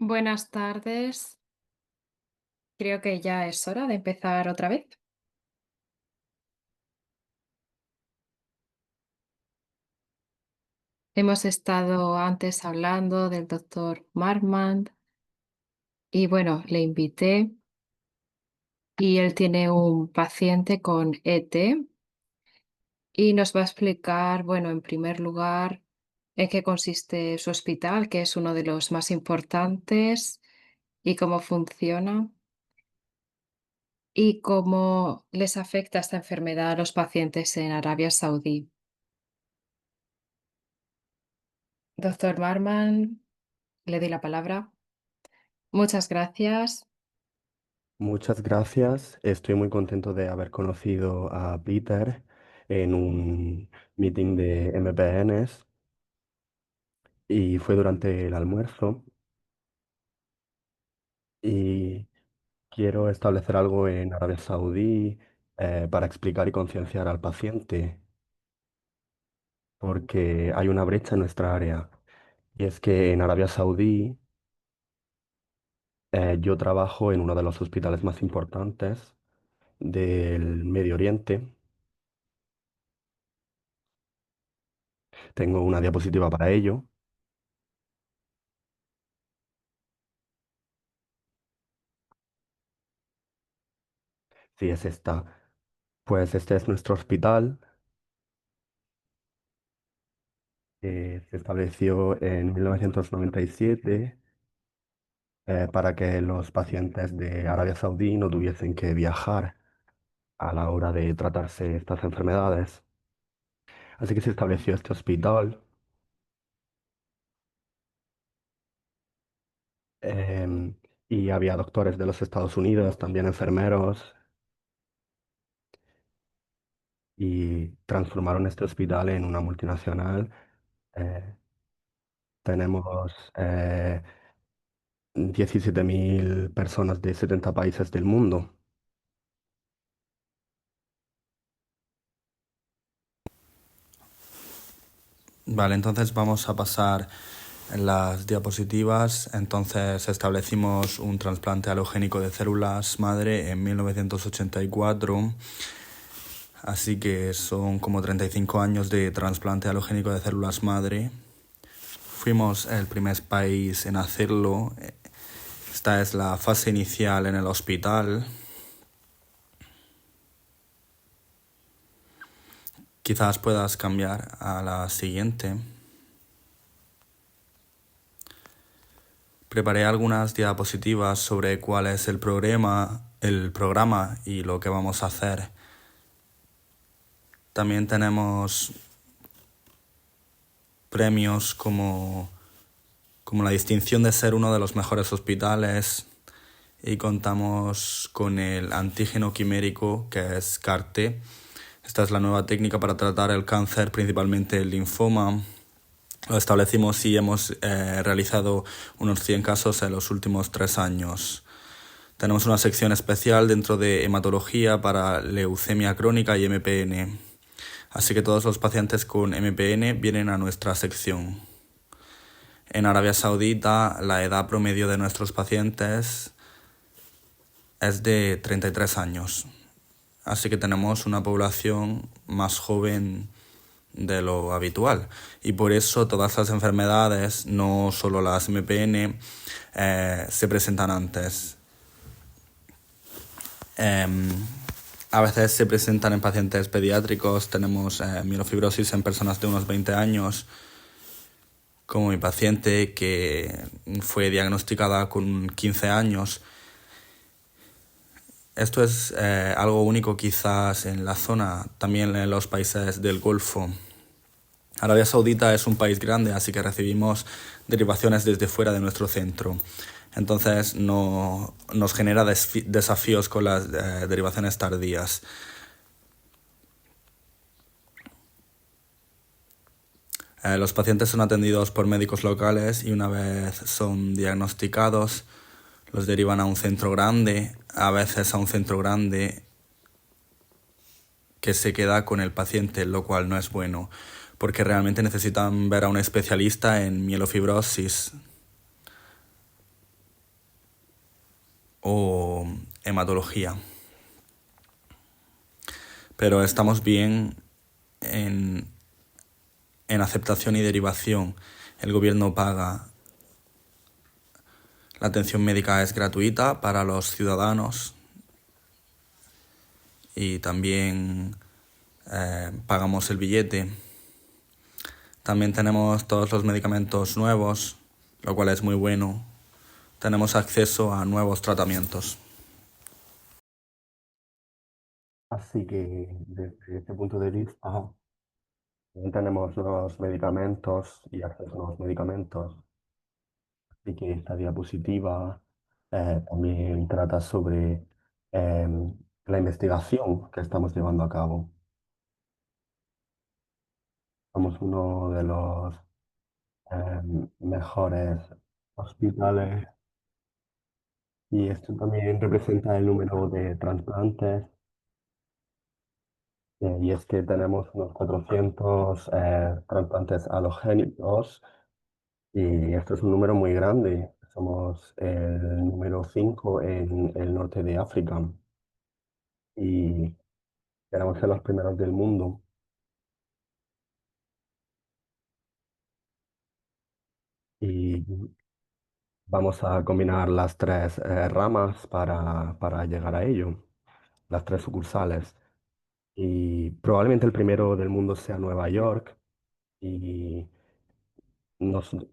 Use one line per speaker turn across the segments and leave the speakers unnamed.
Buenas tardes. Creo que ya es hora de empezar otra vez. Hemos estado antes hablando del doctor Markman y bueno, le invité y él tiene un paciente con ET y nos va a explicar, bueno, en primer lugar, en qué consiste su hospital, que es uno de los más importantes, y cómo funciona y cómo les afecta esta enfermedad a los pacientes en Arabia Saudí. Doctor Marman, le doy la palabra. Muchas gracias.
Muchas gracias. Estoy muy contento de haber conocido a Peter en un meeting de MPNs y fue durante el almuerzo y quiero establecer algo en Arabia Saudí para explicar y concienciar al paciente porque hay una brecha en nuestra área y es que en Arabia Saudí yo trabajo en uno de los hospitales más importantes del Medio Oriente. Tengo una diapositiva para ello. Sí, es esta. Pues este es nuestro hospital. Se estableció en 1997 para que los pacientes de Arabia Saudí no tuviesen que viajar a la hora de tratarse estas enfermedades. Así que se estableció este hospital em, y había doctores de los Estados Unidos, también enfermeros, y transformaron este hospital en una multinacional. Eh, tenemos 17.000 personas de 70 países del mundo.
Vale, entonces vamos a pasar las diapositivas. Entonces establecimos un trasplante alogénico de células madre en 1984. Así que son como 35 años de trasplante alogénico de células madre. Fuimos el primer país en hacerlo. Esta es la fase inicial en el hospital. Quizás puedas cambiar a la siguiente. Preparé algunas diapositivas sobre cuál es el programa y lo que vamos a hacer. También tenemos premios como la distinción de ser uno de los mejores hospitales, y contamos con el antígeno quimérico, que es CAR-T. Esta es la nueva técnica para tratar el cáncer, principalmente el linfoma. Lo establecimos y hemos realizado unos 100 casos en los últimos 3 años. Tenemos una sección especial dentro de hematología para leucemia crónica y MPN. Así que todos los pacientes con MPN vienen a nuestra sección. En Arabia Saudita la edad promedio de nuestros pacientes es de 33 años. Así que tenemos una población más joven de lo habitual. Y por eso todas las enfermedades, no solo las MPN, se presentan antes. A veces se presentan en pacientes pediátricos. Tenemos mielofibrosis en personas de unos 20 años, como mi paciente que fue diagnosticada con 15 años. Esto es algo único quizás en la zona, también en los países del Golfo. Arabia Saudita es un país grande, así que recibimos derivaciones desde fuera de nuestro centro. Entonces no, nos genera desafíos con las derivaciones tardías. Los pacientes son atendidos por médicos locales y una vez son diagnosticados los derivan a un centro grande, a veces a un centro grande que se queda con el paciente, lo cual no es bueno, porque realmente necesitan ver a un especialista en mielofibrosis. o hematología. Pero estamos bien en, en aceptación y derivación. El gobierno paga, la atención médica es gratuita para los ciudadanos y también pagamos el billete. También tenemos todos los medicamentos nuevos, lo cual es muy bueno. Tenemos acceso a nuevos tratamientos.
Así que desde este punto de vista, tenemos nuevos medicamentos y acceso a nuevos medicamentos. Así que esta diapositiva también trata sobre la investigación que estamos llevando a cabo. Somos uno de los mejores hospitales y esto también representa el número de trasplantes. Y es que tenemos unos 400 trasplantes alogénicos y esto es un número muy grande. Somos el número 5 en el norte de África y queremos ser los primeros del mundo. Y vamos a combinar las tres ramas para llegar a ello, las tres sucursales. Y probablemente el primero del mundo sea Nueva York y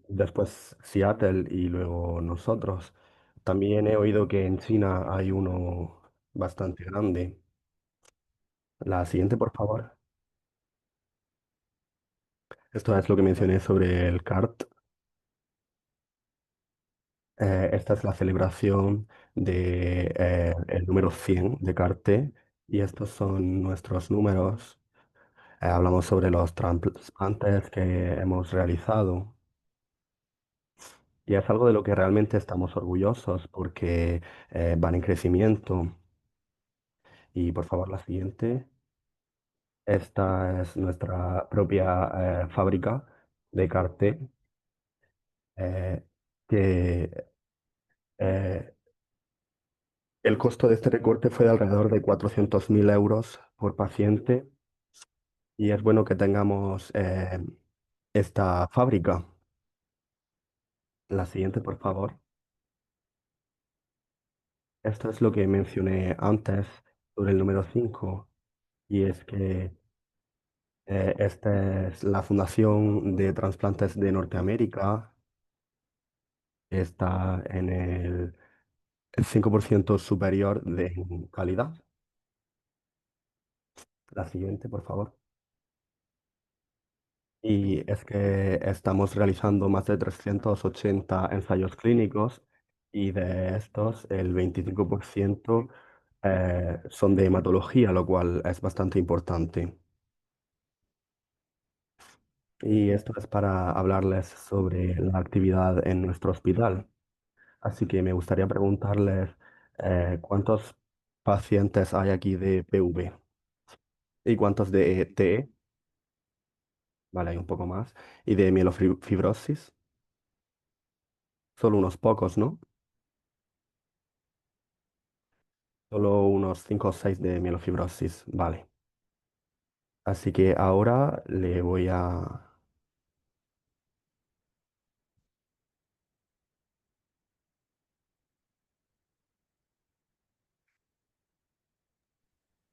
después Seattle y luego nosotros. También he oído que en China hay uno bastante grande. La siguiente, por favor. Esto es lo que mencioné sobre el CART. Esta es la celebración de, el número 100 de CART y estos son nuestros números. Hablamos sobre los trasplantes que hemos realizado y es algo de lo que realmente estamos orgullosos porque van en crecimiento. Y por favor, la siguiente. Esta es nuestra propia fábrica de carté, eh, que eh, el costo de este recorte fue de alrededor de 400.000 euros por paciente y es bueno que tengamos esta fábrica. La siguiente, por favor. Esto es lo que mencioné antes sobre el número 5 y es que esta es la Fundación de Trasplantes de Norteamérica. Está en el 5% superior de calidad. La siguiente, por favor. Y es que estamos realizando más de 380 ensayos clínicos y de estos el 25% son de hematología, lo cual es bastante importante. Y esto es para hablarles sobre la actividad en nuestro hospital. Así que me gustaría preguntarles cuántos pacientes hay aquí de PV y cuántos de TE, vale, hay un poco más, y de mielofibrosis, solo unos pocos, ¿no? Solo unos 5 o 6 de mielofibrosis, vale. Así que ahora le voy a...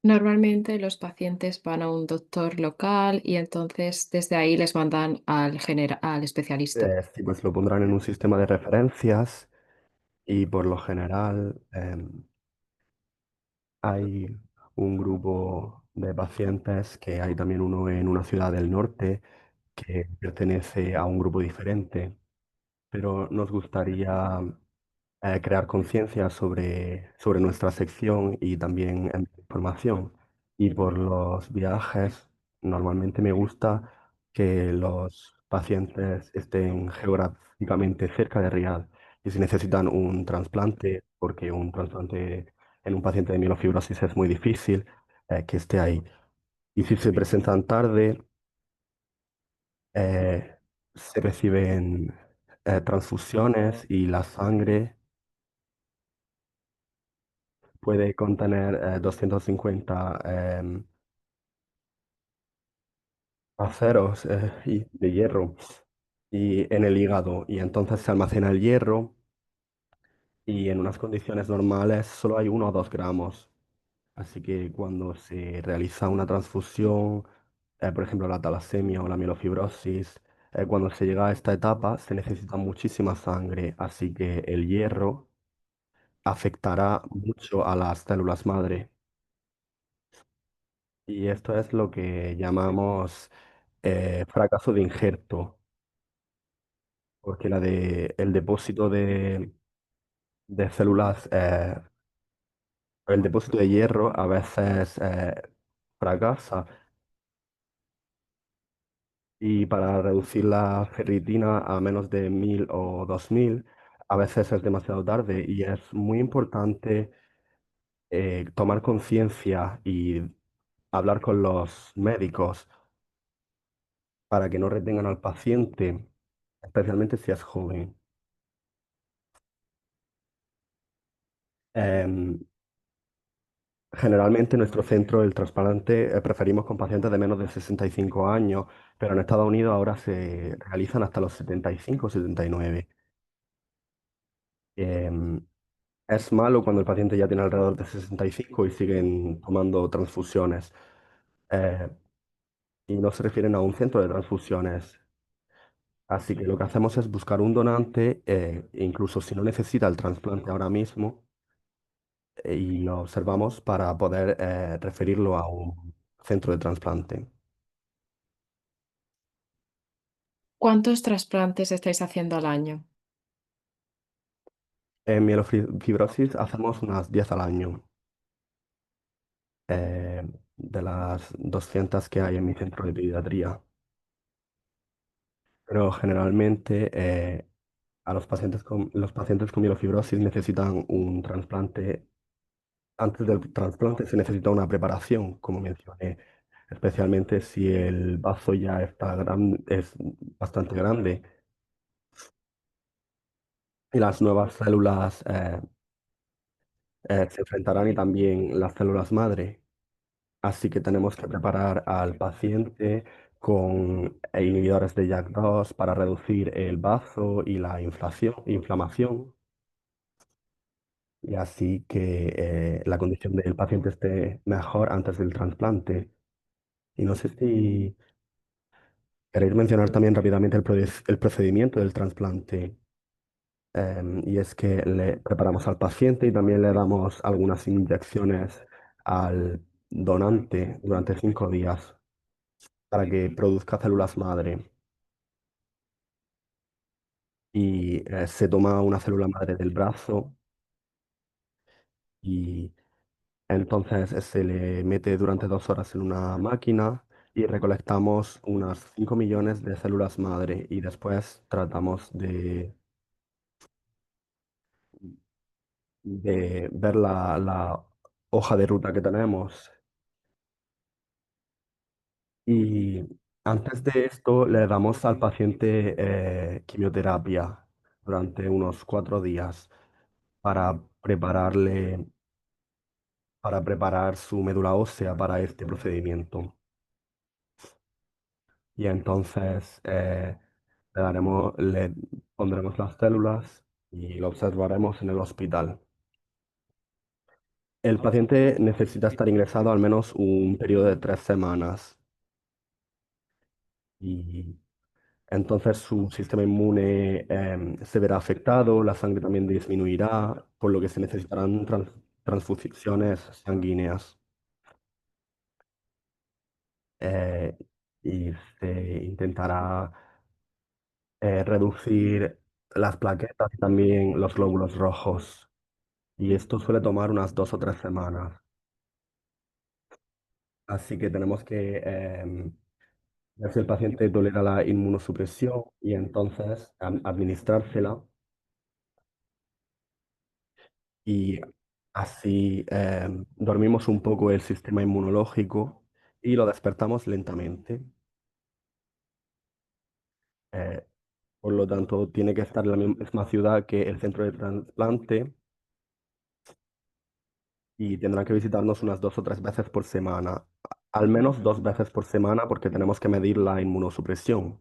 Normalmente los pacientes van a un doctor local y entonces desde ahí les mandan al especialista.
sí, pues lo pondrán en un sistema de referencias y por lo general hay un grupo de pacientes, que hay también uno en una ciudad del norte que pertenece a un grupo diferente, pero nos gustaría crear conciencia sobre nuestra sección y también información. Y por los viajes, normalmente me gusta que los pacientes estén geográficamente cerca de Riad. Y si necesitan un trasplante, porque un trasplante en un paciente de mielofibrosis es muy difícil, que esté ahí. Y si se presentan tarde, eh, se reciben transfusiones y la sangre puede contener 250 aceros de hierro y en el hígado, y entonces se almacena el hierro y en unas condiciones normales solo hay 1 o 2 gramos. Así que cuando se realiza una transfusión, por ejemplo la talasemia o la mielofibrosis, cuando se llega a esta etapa se necesita muchísima sangre, así que el hierro afectará mucho a las células madre. Y esto es lo que llamamos fracaso de injerto, porque el depósito de células, el depósito de hierro a veces fracasa. Y para reducir la ferritina a menos de 1000 o 2000, a veces es demasiado tarde y es muy importante tomar conciencia y hablar con los médicos para que no retengan al paciente, especialmente si es joven. Em, Generalmente en nuestro centro el trasplante preferimos con pacientes de menos de 65 años, pero en Estados Unidos ahora se realizan hasta los 75 o 79. Em, Es malo cuando el paciente ya tiene alrededor de 65 y siguen tomando transfusiones. eh, y no se refieren a un centro de transfusiones. Así que lo que hacemos es buscar un donante, incluso si no necesita el trasplante ahora mismo, y lo observamos para poder referirlo a un centro de trasplante.
¿Cuántos trasplantes estáis haciendo al año?
En mielofibrosis hacemos unas 10 al año, de las 200 que hay en mi centro de pediatría. Pero generalmente los pacientes con mielofibrosis necesitan un trasplante. Antes del trasplante se necesita una preparación, como mencioné, especialmente si el vaso ya es bastante grande y las nuevas células se enfrentarán y también las células madre. Así que tenemos que preparar al paciente con inhibidores de JAK2 para reducir el bazo y la inflamación, y así que la condición del paciente esté mejor antes del trasplante. Y no sé si queréis mencionar también rápidamente el procedimiento del trasplante. Y es que le preparamos al paciente y también le damos algunas inyecciones al donante durante 5 días para que produzca células madre. Y se toma una célula madre del brazo y entonces se le mete durante 2 horas en una máquina y recolectamos unas 5 millones de células madre y después tratamos de ver la hoja de ruta que tenemos. Y antes de esto le damos al paciente quimioterapia durante unos 4 días para para preparar su médula ósea para este procedimiento. Y entonces le pondremos las células y lo observaremos en el hospital. El paciente necesita estar ingresado al menos un periodo de 3 semanas y entonces su sistema inmune se verá afectado, la sangre también disminuirá, por lo que se necesitarán transfusiones sanguíneas. eh, y se intentará reducir las plaquetas y también los glóbulos rojos. Y esto suele tomar unas 2 o 3 semanas. Así que tenemos que ver si el paciente tolera la inmunosupresión y entonces administrársela y así dormimos un poco el sistema inmunológico y lo despertamos lentamente. Eh, por lo tanto, tiene que estar en la misma ciudad que el centro de trasplante y tendrán que visitarnos unas 2 o 3 veces por semana, al menos 2 veces por semana porque tenemos que medir la inmunosupresión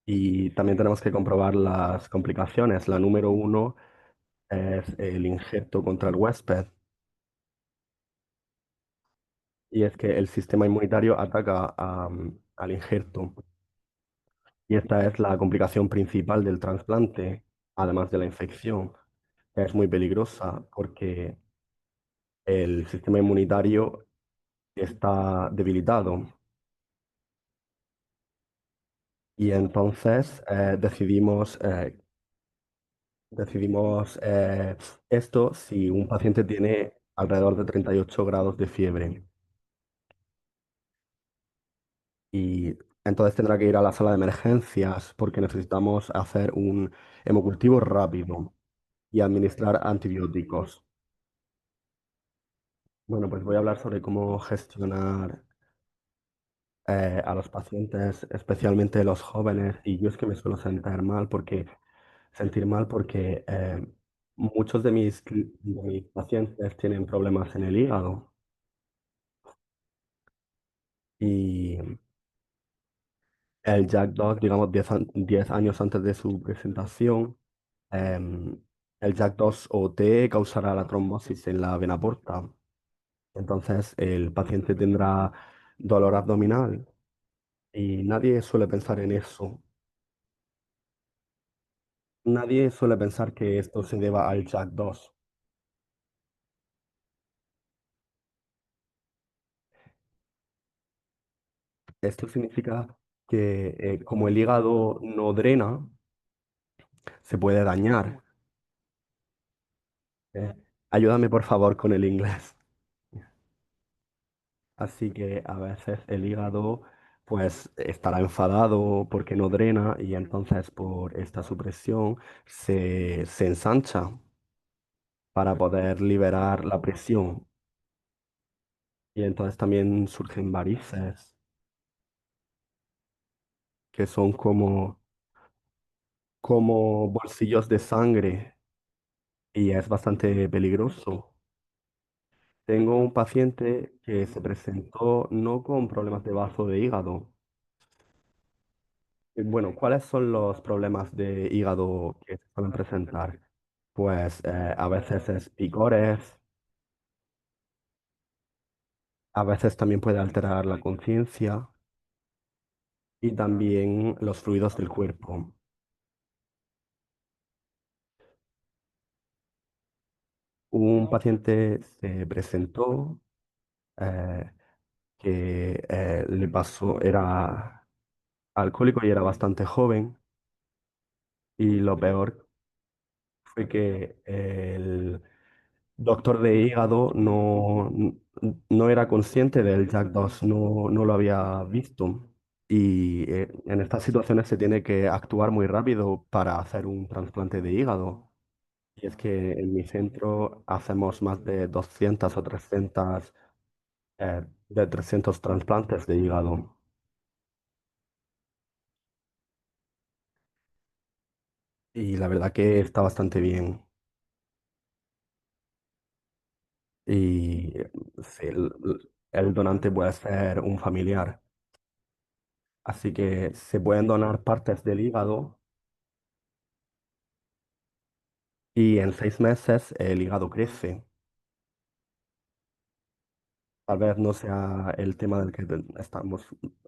y también tenemos que comprobar las complicaciones. La número uno es el injerto contra el huésped y es que el sistema inmunitario ataca al injerto y esta es la complicación principal del trasplante, además de la infección. Es muy peligrosa porque el sistema inmunitario está debilitado y entonces decidimos esto si un paciente tiene alrededor de 38 grados de fiebre y entonces tendrá que ir a la sala de emergencias porque necesitamos hacer un hemocultivo rápido y administrar antibióticos. Bueno, pues voy a hablar sobre cómo gestionar a los pacientes, especialmente los jóvenes, y yo es que me suelo sentir mal porque muchos de mis pacientes tienen problemas en el hígado y el Jack Dog, digamos, 10 años antes de su presentación, em, el Jack 2 o T causará la trombosis en la vena porta. Entonces el paciente tendrá dolor abdominal y nadie suele pensar en eso. Nadie suele pensar que esto se deba al Jack 2. Esto significa que como el hígado no drena, se puede dañar. Eh, Ayúdame por favor con el inglés. Así que a veces el hígado pues estará enfadado porque no drena y entonces por esta supresión se ensancha para poder liberar la presión. Y entonces también surgen varices, que son como bolsillos de sangre y es bastante peligroso. Tengo un paciente que se presentó no con problemas de vaso de hígado. Bueno, ¿cuáles son los problemas de hígado que se pueden presentar? Pues a veces es picores, a veces también puede alterar la conciencia y también los fluidos del cuerpo. Un paciente se presentó eh, que le pasó, era alcohólico y era bastante joven y lo peor fue que el doctor de hígado no era consciente del Jack 2, no lo había visto. Y en estas situaciones se tiene que actuar muy rápido para hacer un trasplante de hígado. Y es que en mi centro hacemos más de 200 o 300, de 300 trasplantes de hígado. Y la verdad que está bastante bien. Y sí, el donante puede ser un familiar. Así que se pueden donar partes del hígado y en 6 meses el hígado crece. Tal vez no sea el tema del que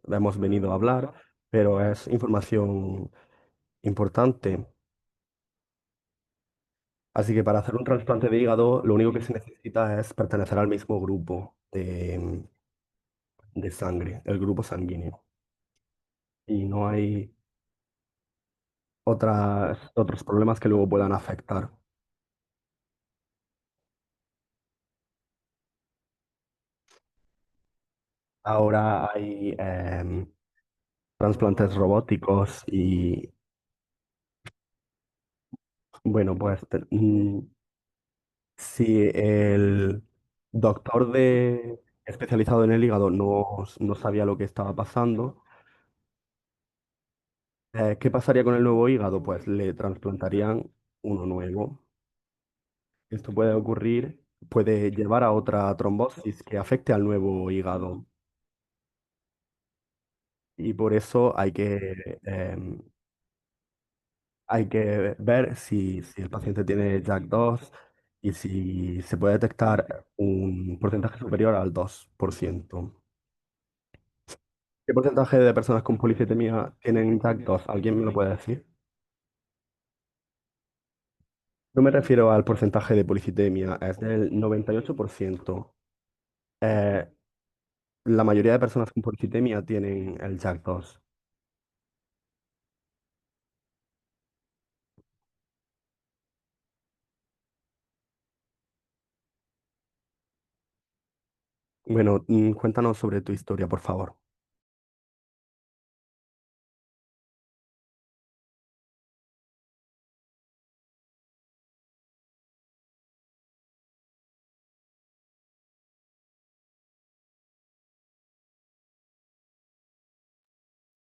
hemos venido a hablar, pero es información importante. Así que para hacer un trasplante de hígado, lo único que se necesita es pertenecer al mismo grupo de sangre, el grupo sanguíneo. Y no hay otros problemas que luego puedan afectar. Ahora hay trasplantes robóticos y, bueno, pues si el doctor especializado en el hígado no sabía lo que estaba pasando, ¿qué pasaría con el nuevo hígado? Pues le trasplantarían uno nuevo. Esto puede ocurrir puede llevar a otra trombosis que afecte al nuevo hígado. Y por eso hay que ver si el paciente tiene JAK2 y si se puede detectar un porcentaje superior al 2%. ¿Qué porcentaje de personas con policitemia tienen JAK2? ¿Alguien me lo puede decir? No me refiero al porcentaje de policitemia, es del 98%. Eh, la mayoría de personas con policitemia tienen el JAK2. Bueno, cuéntanos sobre tu historia, por favor.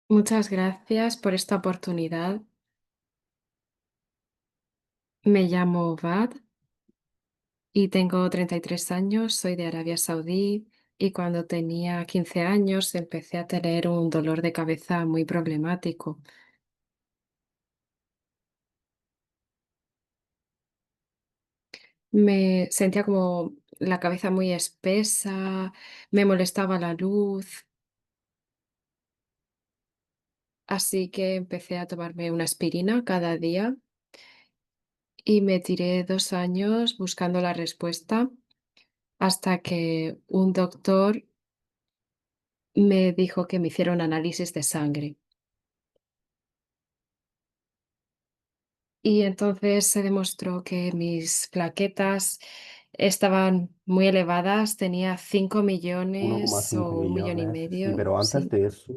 Muchas gracias por esta oportunidad. Me llamo Vad y tengo 33 años, soy de Arabia Saudí y cuando tenía 15 años empecé a tener un dolor de cabeza muy problemático. Me sentía como la cabeza muy espesa, me molestaba la luz, así que empecé a tomarme una aspirina cada día y me tiré 2 años buscando la respuesta hasta que un doctor me dijo que me hiciera un análisis de sangre. Y entonces se demostró que mis plaquetas estaban muy elevadas, tenía 5 millones
1,5
o un millón y
millones. Sí,
medio,
pero antes
sí.
de eso,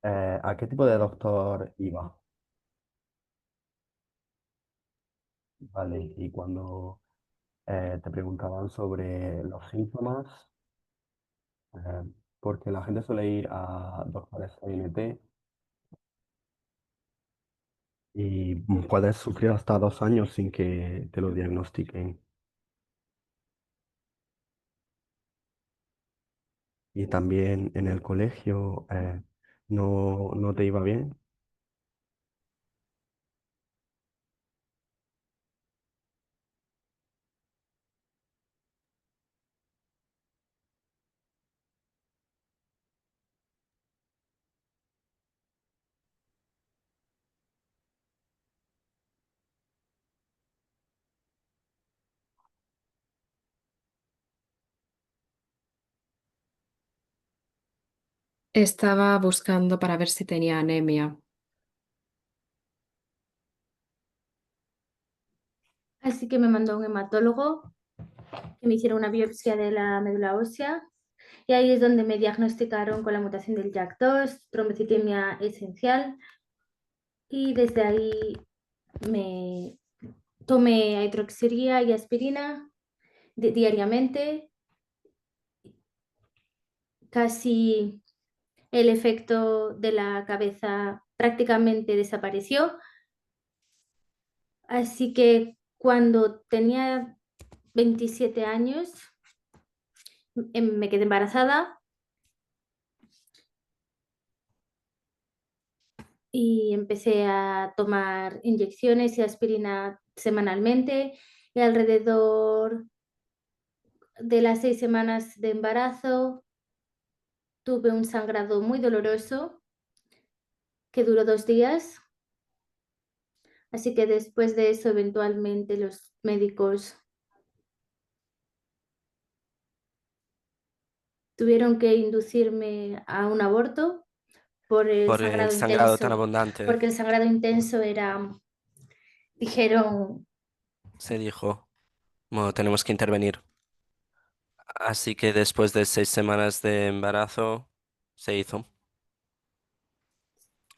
¿a qué tipo de doctor iba? Vale, y cuando te preguntaban sobre los síntomas, eh, porque la gente suele ir a doctores ENT y puedes sufrir hasta 2 años sin que te lo diagnostiquen. Y también en el colegio no te iba bien.
Estaba buscando para ver si tenía anemia.
Así que me mandó a un hematólogo que me hiciera una biopsia de la médula ósea y ahí es donde me diagnosticaron con la mutación del JAK2, trombocitemia esencial y desde ahí me tomé hidroxiría y aspirina diariamente. Casi el efecto de la cabeza prácticamente desapareció. Así que cuando tenía 27 años me quedé embarazada y empecé a tomar inyecciones y aspirina semanalmente y alrededor de las 6 semanas de embarazo tuve un sangrado muy doloroso que duró 2 días. Así que después de eso, eventualmente los médicos tuvieron que inducirme a un aborto por el
Por el
sangrado
sangrado tan
intenso,
abundante,
porque el sangrado intenso era, dijeron,
se dijo, bueno, tenemos que intervenir. Así que después de 6 semanas de embarazo, se hizo.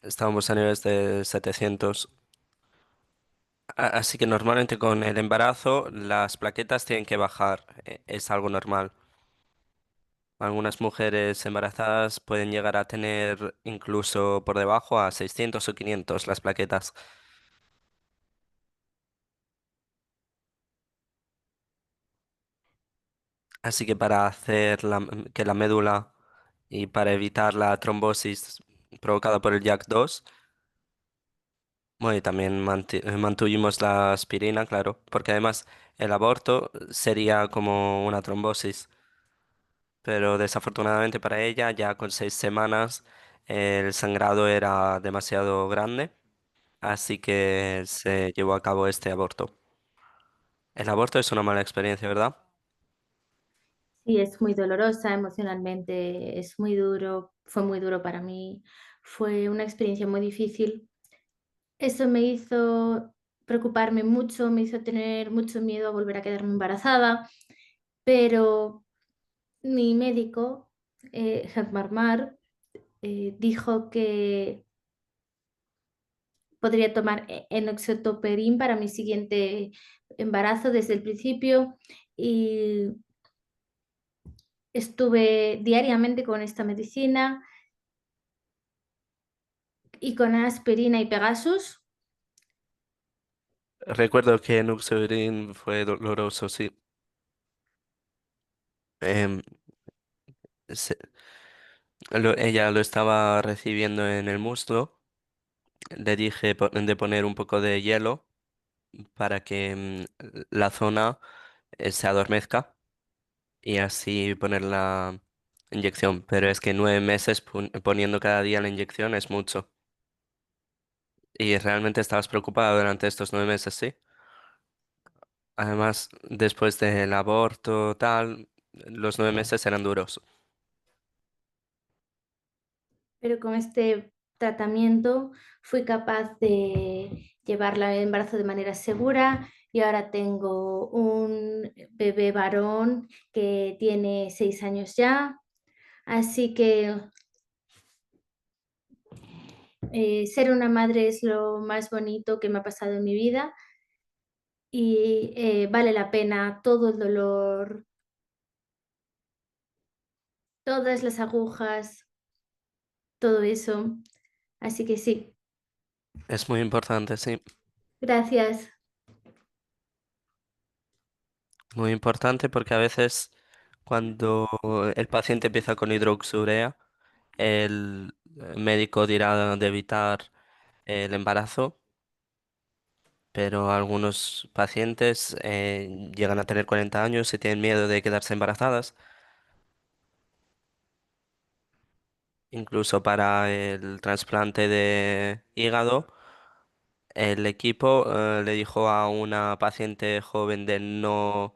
Estábamos a niveles de 700. Así que normalmente con el embarazo las plaquetas tienen que bajar. Es algo normal. Algunas mujeres embarazadas pueden llegar a tener incluso por debajo a 600 o 500 las plaquetas. Así que para hacer que la médula y para evitar la trombosis provocada por el JAK2, bueno, y también mantuvimos la aspirina, claro, porque además el aborto sería como una trombosis, pero desafortunadamente para ella, ya con 6 semanas, el sangrado era demasiado grande, así que se llevó a cabo este aborto. El aborto es una mala experiencia, ¿verdad?
Sí, es muy dolorosa emocionalmente, es muy duro, fue muy duro para mí, fue una experiencia muy difícil. Eso me hizo preocuparme mucho, me hizo tener mucho miedo a volver a quedarme embarazada, pero mi médico, Marmar, dijo que podría tomar enoxaparin para mi siguiente embarazo desde el principio y estuve diariamente con esta medicina y con aspirina y Pegasus.
Recuerdo que Nuxeverin fue doloroso, sí. Em, se- ella lo estaba recibiendo en el muslo. Le dije de poner un poco de hielo para que la zona se adormezca y así poner la inyección. Pero es que 9 meses poniendo cada día la inyección es mucho. Y realmente estabas preocupada durante estos 9 meses, ¿sí? Además, después del aborto, tal, los 9 meses eran duros.
Pero con este tratamiento fui capaz de llevarla al embarazo de manera segura y ahora tengo un bebé varón que tiene 6 años ya. Así que ser una madre es lo más bonito que me ha pasado en mi vida y vale la pena todo el dolor, todas las agujas, todo eso. Así que sí,
Es muy importante, sí.
gracias.
Muy importante porque a veces cuando el paciente empieza con hidroxurea, el médico dirá de evitar el embarazo, pero algunos pacientes llegan a tener 40 años y tienen miedo de quedarse embarazadas. Incluso para el trasplante de hígado, el equipo le dijo a una paciente joven de no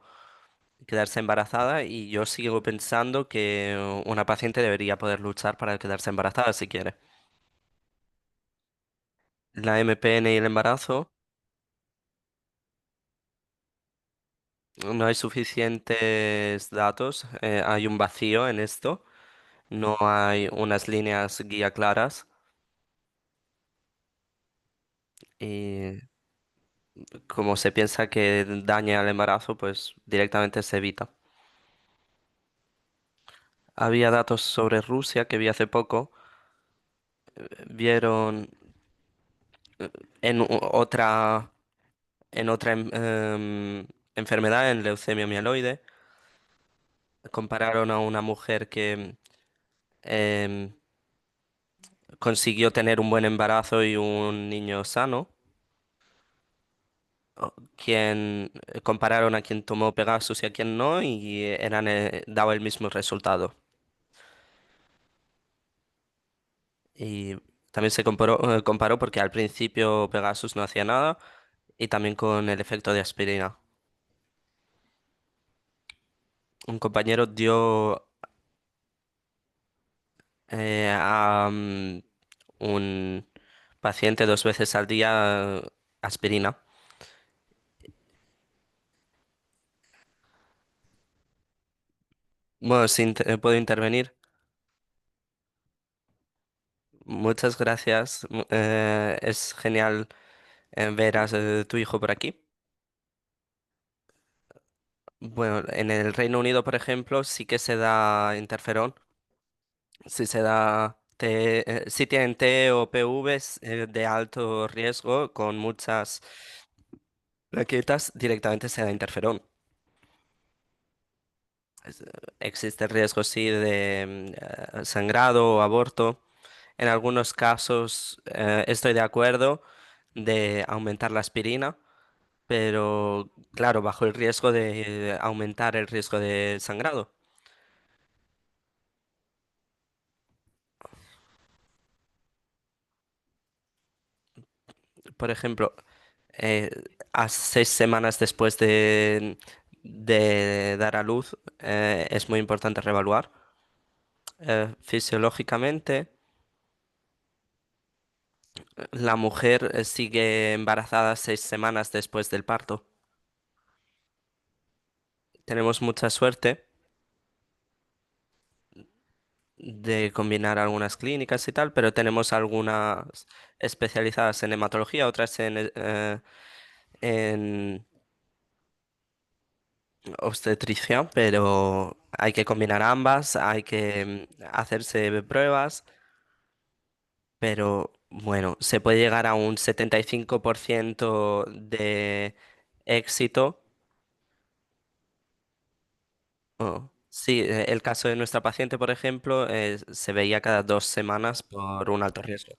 quedarse embarazada y yo sigo pensando que una paciente debería poder luchar para quedarse embarazada si quiere. La MPN y el embarazo, no hay suficientes datos, hay un vacío en esto, no hay unas líneas guía claras y como se piensa que daña al embarazo, pues directamente se evita. Había datos sobre Rusia que vi hace poco, vieron en otra enfermedad, en leucemia mieloide, compararon a una mujer que em, consiguió tener un buen embarazo y un niño sano, quien compararon a quien tomó Pegasus y a quien no, y daba el mismo resultado. Y también se comparó porque al principio Pegasus no hacía nada y también con el efecto de aspirina. Un compañero dio a un paciente 2 veces al día aspirina. Bueno, si puedo intervenir. Muchas gracias. Es genial ver a tu hijo por aquí. Bueno, en el Reino Unido, por ejemplo, sí que se da interferón. Sí se da sí tienen T o PVs de alto riesgo con muchas plaquetas, directamente se da interferón. Es- Existe riesgo, sí, de sangrado o aborto. En algunos casos estoy de acuerdo de aumentar la aspirina, pero claro, bajo el riesgo de aumentar el riesgo de sangrado. Por ejemplo, eh, a 6 semanas después de dar a luz, es muy importante reevaluar. Fisiológicamente, la mujer sigue embarazada 6 semanas después del parto. Tenemos mucha suerte de combinar algunas clínicas y tal, pero tenemos algunas especializadas en hematología, otras en obstetricia, pero hay que combinar ambas, hay que hacerse pruebas, pero bueno, se puede llegar a un 75% de éxito. Oh, sí, el caso de nuestra paciente, por ejemplo, se veía cada 2 semanas por un alto riesgo.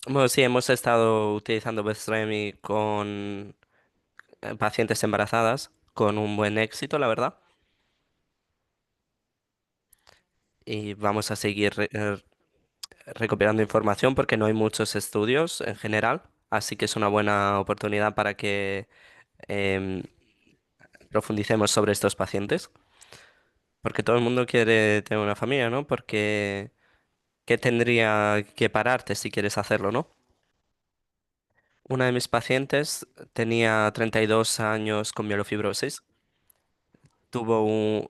Bueno, sí, hemos estado utilizando Bethsremi con pacientes embarazadas con un buen éxito, la verdad. Y vamos a seguir recopilando información porque no hay muchos estudios en general, así que es una buena oportunidad para que em, profundicemos sobre estos pacientes, porque todo el mundo quiere tener una familia, ¿no? Porque ¿qué tendría que pararte si quieres hacerlo, ¿no? Una de mis pacientes tenía 32 años con mielofibrosis, tuvo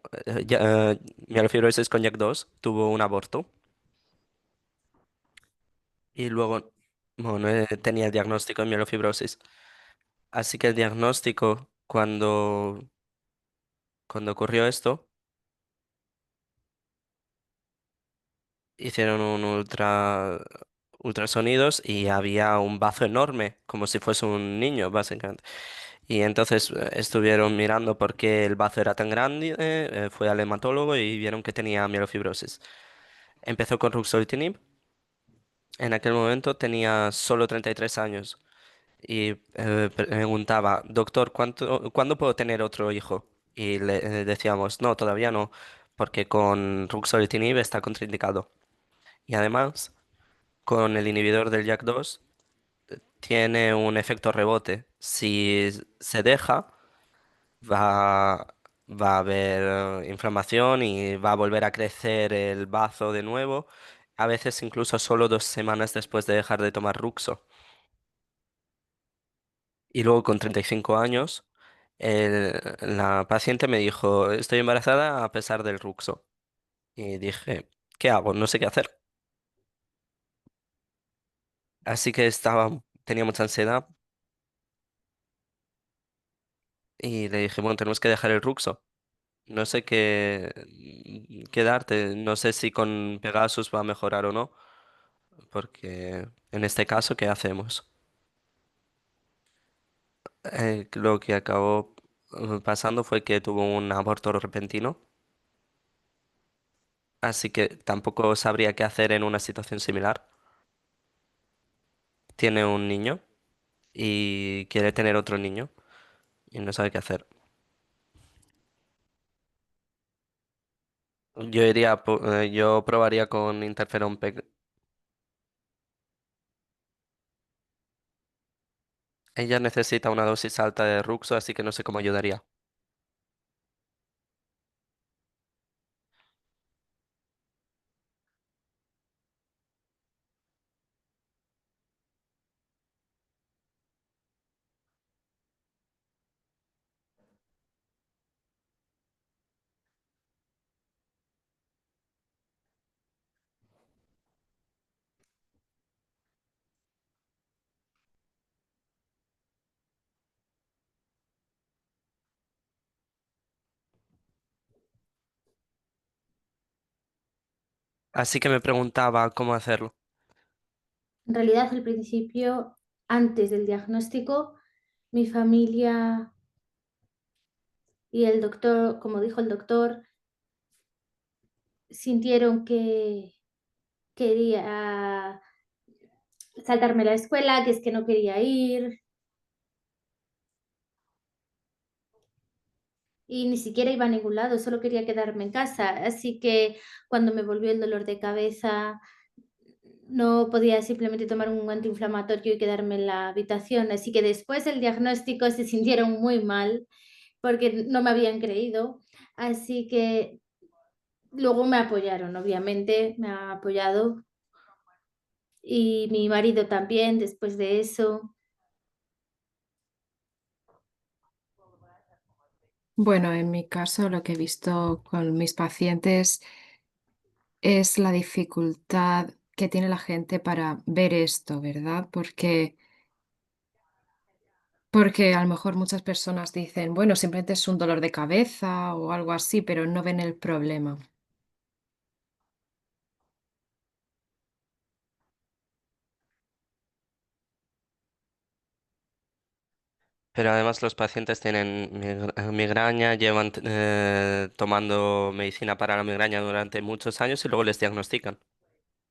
mielofibrosis con YAC2, tuvo un aborto y luego, bueno, tenía el diagnóstico de mielofibrosis. Así que el diagnóstico, cuando ocurrió esto, hicieron un ultrasonidos y había un bazo enorme, como si fuese un niño, básicamente. Y entonces estuvieron mirando por qué el bazo era tan grande, fue al hematólogo y vieron que tenía mielofibrosis. Empezó con ruxolitinib, en aquel momento tenía solo 33 años y preguntaba, doctor, ¿cuándo puedo tener otro hijo? Y le decíamos, no, todavía no, porque con ruxolitinib está contraindicado. Y además, con el inhibidor del JAK2 tiene un efecto rebote. Si se deja, va, va a haber inflamación y va a volver a crecer el bazo de nuevo, a veces incluso solo 2 semanas después de dejar de tomar Ruxo. Y luego con 35 años, la paciente me dijo, estoy embarazada a pesar del Ruxo. Y dije, ¿qué hago? No sé qué hacer. Así que tenía mucha ansiedad y le dije, bueno, tenemos que dejar el Ruxo. No sé qué darte. No sé si con Pegasus va a mejorar o no. Porque en este caso, ¿qué hacemos? Lo que acabó pasando fue que tuvo un aborto repentino. Así que tampoco sabría qué hacer en una situación similar. Tiene un niño y quiere tener otro niño y no sabe qué hacer. Yo probaría con interferón PEG. Ella necesita una dosis alta de Ruxo, así que no sé cómo ayudaría. Así que me preguntaba cómo hacerlo.
En realidad, al principio, antes del diagnóstico, mi familia y el doctor, como dijo el doctor, sintieron que quería saltarme la escuela, que es que no quería ir y ni siquiera iba a ningún lado, solo quería quedarme en casa. Así que cuando me volvió el dolor de cabeza, no podía simplemente tomar un antiinflamatorio y quedarme en la habitación. Así que después del diagnóstico se sintieron muy mal porque no me habían creído. Así que luego me apoyaron, obviamente, me ha apoyado. Y mi marido también después de eso.
Bueno, en mi caso, lo que he visto con mis pacientes es la dificultad que tiene la gente para ver esto, ¿verdad? Porque a lo mejor muchas personas dicen, bueno, simplemente es un dolor de cabeza o algo así, pero no ven el problema.
Pero además los pacientes tienen migraña, llevan tomando medicina para la migraña durante muchos años y luego les diagnostican.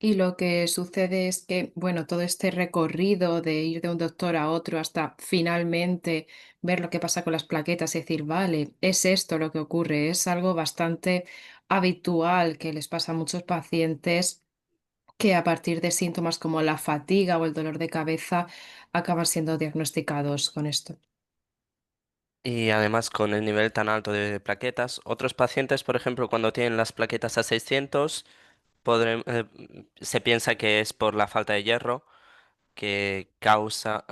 Y lo que sucede es que, bueno, todo este recorrido de ir de un doctor a otro hasta finalmente ver lo que pasa con las plaquetas y decir, vale, es esto lo que ocurre, es algo bastante habitual que les pasa a muchos pacientes que a partir de síntomas como la fatiga o el dolor de cabeza acaban siendo diagnosticados con esto.
Y además con el nivel tan alto de plaquetas, otros pacientes, por ejemplo, cuando tienen las plaquetas a 600, se piensa que es por la falta de hierro que causa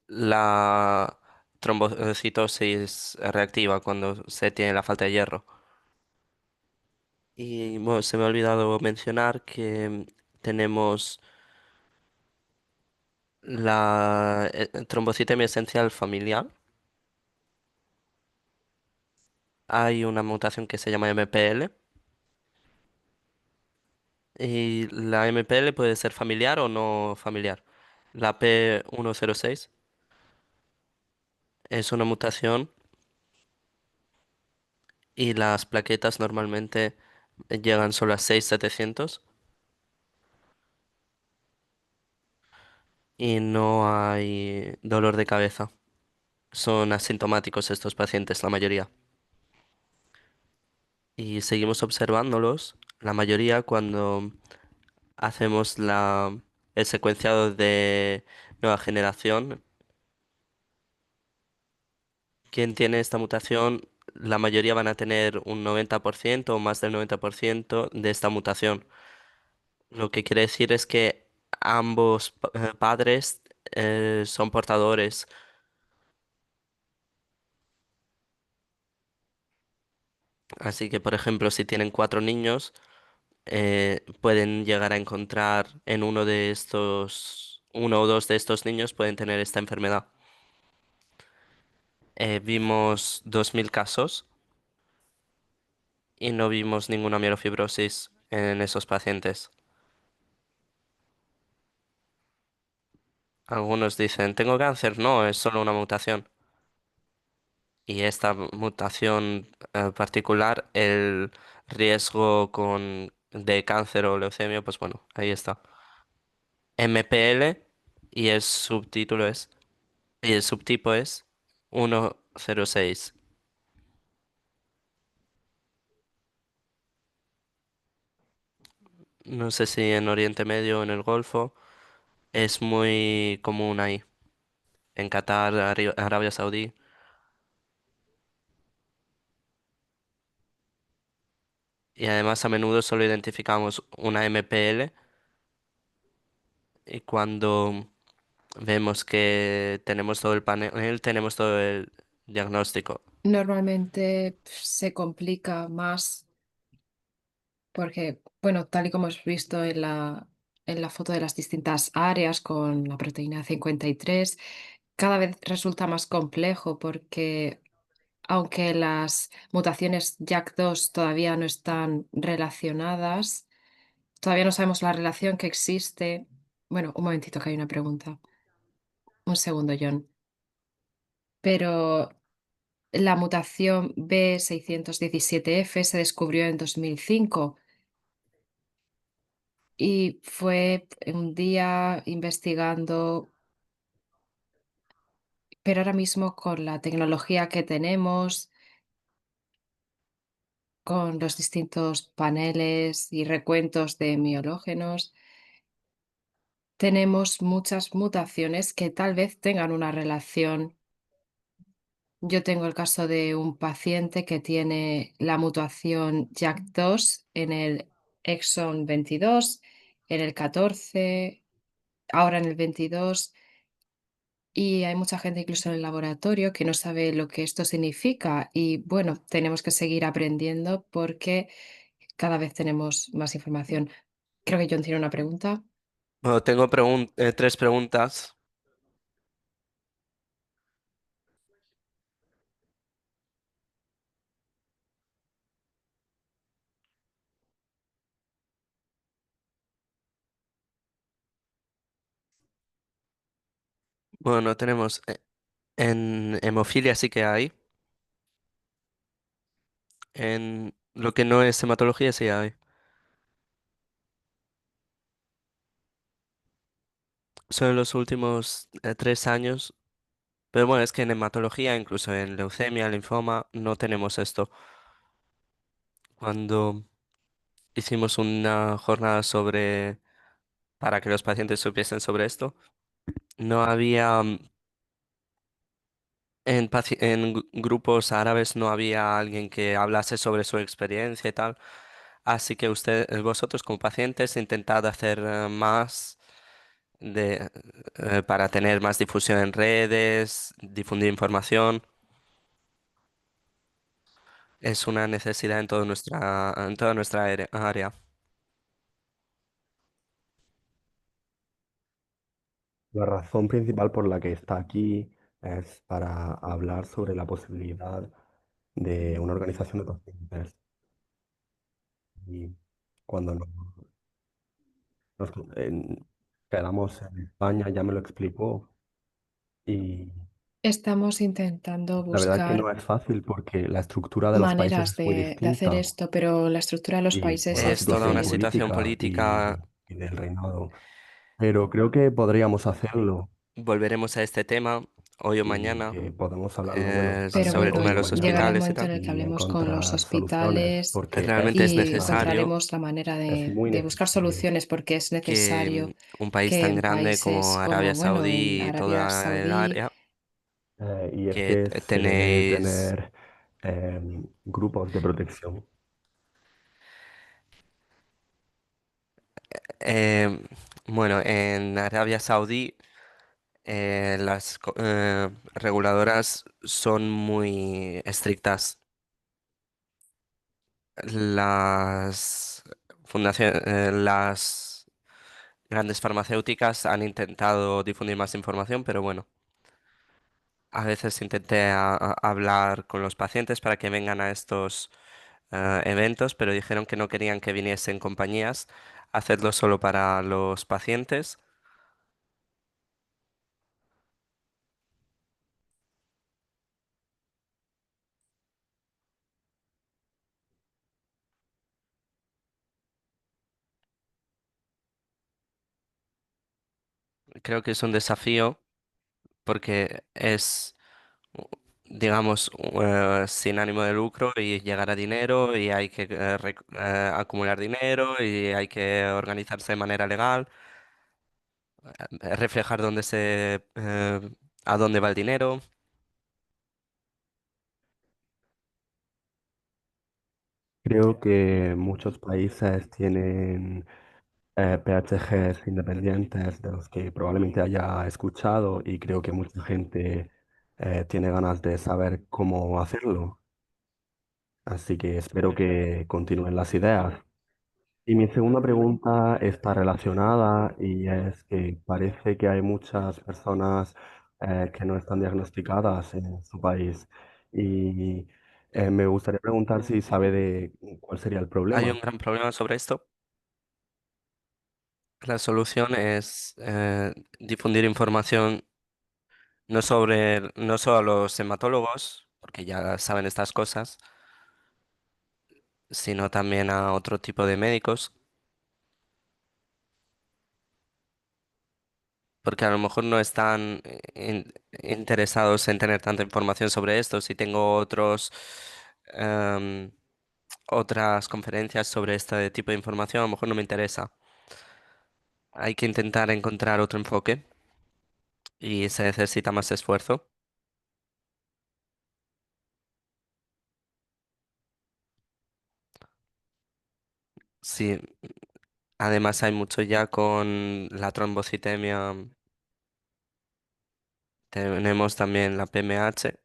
la trombocitosis reactiva cuando se tiene la falta de hierro. Y bueno, se me ha olvidado mencionar que tenemos la trombocitemia esencial familiar. Hay una mutación que se llama MPL y la MPL puede ser familiar o no familiar. La P106 es una mutación y las plaquetas normalmente llegan solo a 6.700 y no hay dolor de cabeza. Son asintomáticos estos pacientes, la mayoría. Y seguimos observándolos, la mayoría cuando hacemos el secuenciado de nueva generación. Quien tiene esta mutación, la mayoría van a tener un 90% o más del 90% de esta mutación. Lo que quiere decir es que ambos padres son portadores. Así que, por ejemplo, si tienen 4 niños, pueden llegar a encontrar en uno o dos de estos niños pueden tener esta enfermedad. Vimos 2000 casos y no vimos ninguna mielofibrosis en esos pacientes. Algunos dicen, ¿tengo cáncer? No, es solo una mutación. Y esta mutación particular, el riesgo de cáncer o leucemia, pues bueno, ahí está. MPL y y el subtipo es 106. No sé si en Oriente Medio o en el Golfo es muy común ahí. En Qatar, Arabia Saudí. Y además a menudo solo identificamos una MPL y cuando vemos que tenemos todo el panel, tenemos todo el diagnóstico.
Normalmente se complica más porque, bueno, tal y como hemos visto en la foto de las distintas áreas con la proteína 53, cada vez resulta más complejo porque aunque las mutaciones JAK2 todavía no están relacionadas, todavía no sabemos la relación que existe. Bueno, un momentito que hay una pregunta. Un segundo, John. Pero La mutación B617F se descubrió en 2005 y fue un día investigando, pero ahora mismo con la tecnología que tenemos, con los distintos paneles y recuentos de miológenos, tenemos muchas mutaciones que tal vez tengan una relación. Yo tengo el caso de un paciente que tiene la mutación JAK2 en el exón 22, en el 14, ahora en el 22, y hay mucha gente incluso en el laboratorio que no sabe lo que esto significa. Y bueno, tenemos que seguir aprendiendo porque cada vez tenemos más información. Creo que John tiene una pregunta.
Bueno, tengo tres preguntas. Bueno, tenemos en hemofilia sí que hay. En lo que no es hematología sí hay. Son en los últimos 3 años. Pero bueno, es que en hematología, incluso en leucemia, linfoma, no tenemos esto. Cuando hicimos una jornada para que los pacientes supiesen sobre esto, no había, en grupos árabes no había alguien que hablase sobre su experiencia y tal. Así que vosotros como pacientes, intentad hacer más para tener más difusión en redes, difundir información. Es una necesidad en toda nuestra área.
La razón principal por la que está aquí es para hablar sobre la posibilidad de una organización de pacientes. Y cuando nos quedamos en España ya me lo explicó y
Estamos intentando
la verdad que
buscar
no es fácil porque la estructura de los países
maneras
es muy
de hacer
distinta
esto, pero la estructura de los
y
países
por la
Es
es
toda
situación
una
diferente.
situación
política
política.
y del reinado. Pero creo que podríamos hacerlo
Volveremos a este tema hoy o
y
mañana,
que podemos hablar luego de los
Pero
hospitales
sobre el
bueno,
tema
hoy
de
o
los
llegará el
mañana
hospitales y
momento
tal.
en el que
y
hablemos con los
encontrar soluciones
hospitales
porque
Realmente es
y
necesario
encontraremos la manera
es muy
de buscar
necesario.
soluciones porque es
que
necesario
un país
que
tan
en
grande como
países
Arabia
como, bueno, en
Saudí y
Arabia
toda el
Saudí,
área,
Y es
que
que se debe
tenéis,
tener grupos de protección.
eh, bueno, en Arabia Saudí las reguladoras son muy estrictas. Las grandes farmacéuticas han intentado difundir más información, pero bueno, a veces intenté hablar con los pacientes para que vengan a estos eventos, pero dijeron que no querían que viniesen compañías, hacerlo solo para los pacientes. Creo que es un desafío porque es, digamos, sin ánimo de lucro y llegar a dinero y hay que acumular dinero y hay que organizarse de manera legal, reflejar a dónde va el dinero.
Creo que muchos países tienen PHGs independientes de los que probablemente haya escuchado y creo que mucha gente tiene ganas de saber cómo hacerlo. Así que espero que continúen las ideas. Y mi segunda pregunta está relacionada y es que parece que hay muchas personas que no están diagnosticadas en su país. Y me gustaría preguntar si sabe de cuál sería el
Hay un
problema.
gran problema sobre esto. La solución es difundir información no solo a los hematólogos, porque ya saben estas cosas, sino también a otro tipo de médicos, porque a lo mejor no están interesados en tener tanta información sobre esto. Si tengo em, otras conferencias sobre este tipo de información, a lo mejor no me interesa. Hay que intentar encontrar otro enfoque y se necesita más esfuerzo. Sí, además hay mucho ya con la trombocitemia. Tenemos también la PMH,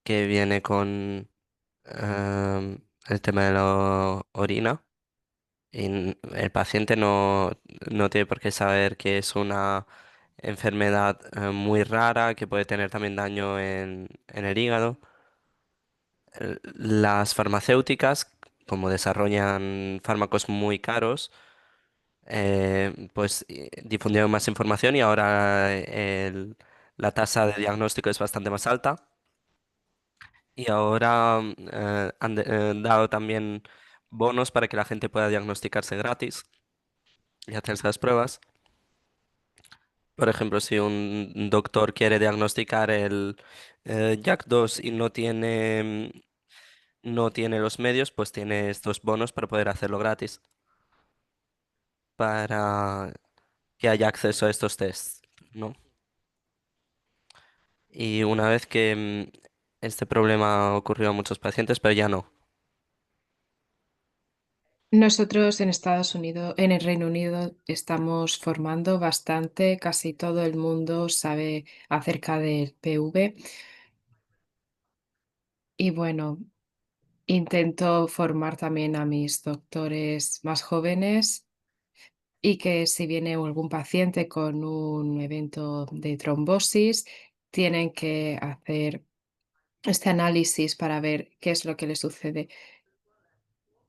que viene con el tema de la orina. Y el paciente no tiene por qué saber que es una enfermedad muy rara, que puede tener también daño en el hígado. Las farmacéuticas, como desarrollan fármacos muy caros, pues difundieron más información y ahora la tasa de diagnóstico es bastante más alta. Y ahora han dado también bonos para que la gente pueda diagnosticarse gratis y hacerse las pruebas. Por ejemplo, si un doctor quiere diagnosticar el JAK2 y no tiene los medios, pues tiene estos bonos para poder hacerlo gratis, para que haya acceso a estos tests, ¿no? Y una vez que este problema ocurrió a muchos pacientes, pero ya no.
Nosotros en Estados Unidos, en el Reino Unido, estamos formando bastante, casi todo el mundo sabe acerca del PV y bueno, intento formar también a mis doctores más jóvenes y que si viene algún paciente con un evento de trombosis, tienen que hacer este análisis para ver qué es lo que le sucede.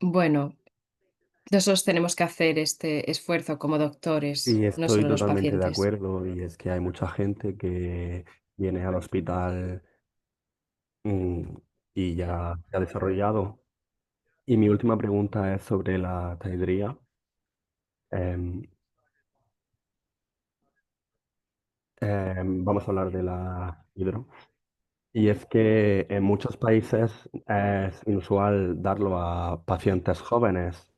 Bueno, nosotros tenemos que hacer este esfuerzo como doctores,
Y
no
estoy
solo los
totalmente de
pacientes.
acuerdo, y es que hay mucha gente que viene al hospital mm, y ya se ha desarrollado. Y mi última pregunta es sobre la taidría. Em, vamos a hablar de la hidro. Y es que en muchos países es inusual darlo a pacientes jóvenes,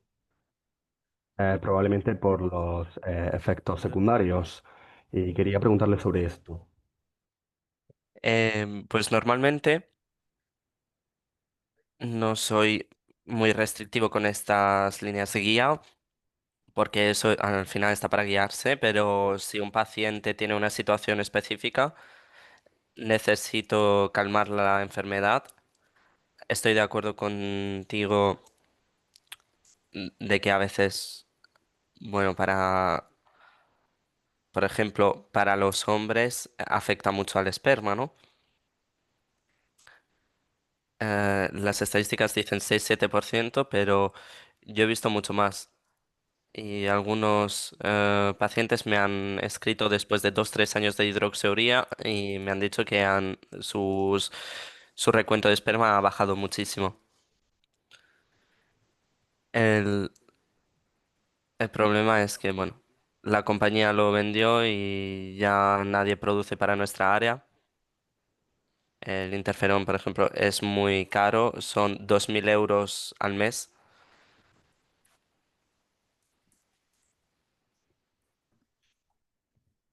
probablemente por los efectos secundarios. Y quería preguntarle sobre esto.
Pues normalmente no soy muy restrictivo con estas líneas de guía, porque eso al final está para guiarse, pero si un paciente tiene una situación específica, necesito calmar la enfermedad. Estoy de acuerdo contigo de que a veces, bueno, por ejemplo, para los hombres afecta mucho al esperma, ¿no? Las estadísticas dicen 6-7%, pero yo he visto mucho más. Y algunos pacientes me han escrito después de 2-3 años de hidroxeuría y me han dicho que su recuento de esperma ha bajado muchísimo. El, el problema es que, bueno, la compañía lo vendió y ya nadie produce para nuestra área. El interferón, por ejemplo, es muy caro, son 2.000 euros al mes,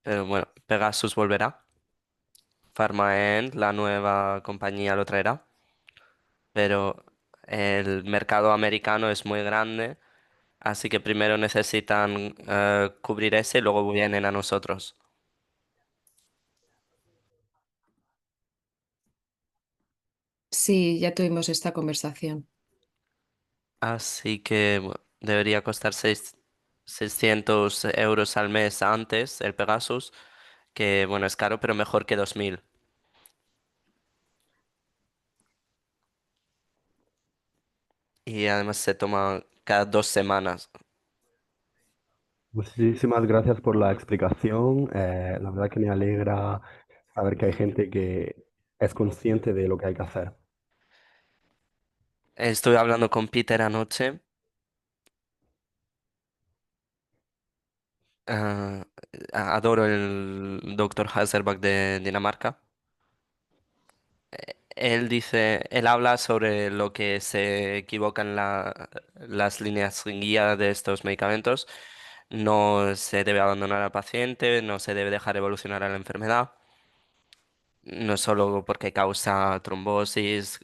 pero bueno, Pegasus volverá. Pharmaend, la nueva compañía, lo traerá, pero el mercado americano es muy grande, así que primero necesitan cubrir ese y luego vienen a nosotros.
Sí, ya tuvimos esta conversación.
Así que debería costar 600 euros al mes antes el Pegasus, que bueno, es caro, pero mejor que 2.000. Y además se toma cada 2 semanas.
Muchísimas gracias por la explicación. La verdad que me alegra saber que hay gente que es consciente de lo que hay que hacer.
Estuve hablando con Peter anoche. ah, Adoro el doctor Hasselbalch de Dinamarca. Él habla sobre lo que se equivocan las líneas guía de estos medicamentos. No se debe abandonar al paciente, no se debe dejar evolucionar a la enfermedad. No solo porque causa trombosis,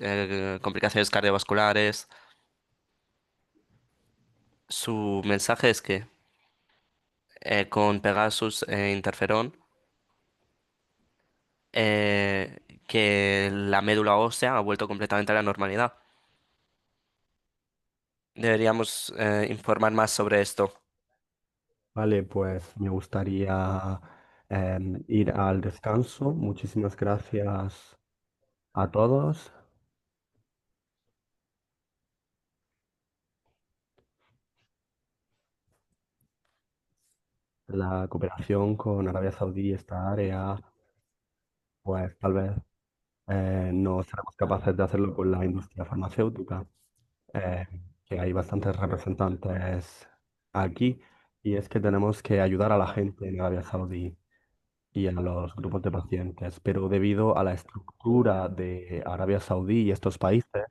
complicaciones cardiovasculares. Su mensaje es que con Pegasus e interferón, que la médula ósea ha vuelto completamente a la normalidad. Deberíamos informar más sobre esto.
Vale, pues me gustaría ir al descanso. Muchísimas gracias a todos. La cooperación con Arabia Saudí, esta área, pues tal vez no seremos capaces de hacerlo con la industria farmacéutica, eh, que hay bastantes representantes aquí, y es que tenemos que ayudar a la gente en Arabia Saudí y a los grupos de pacientes, pero debido a la estructura de Arabia Saudí y estos países,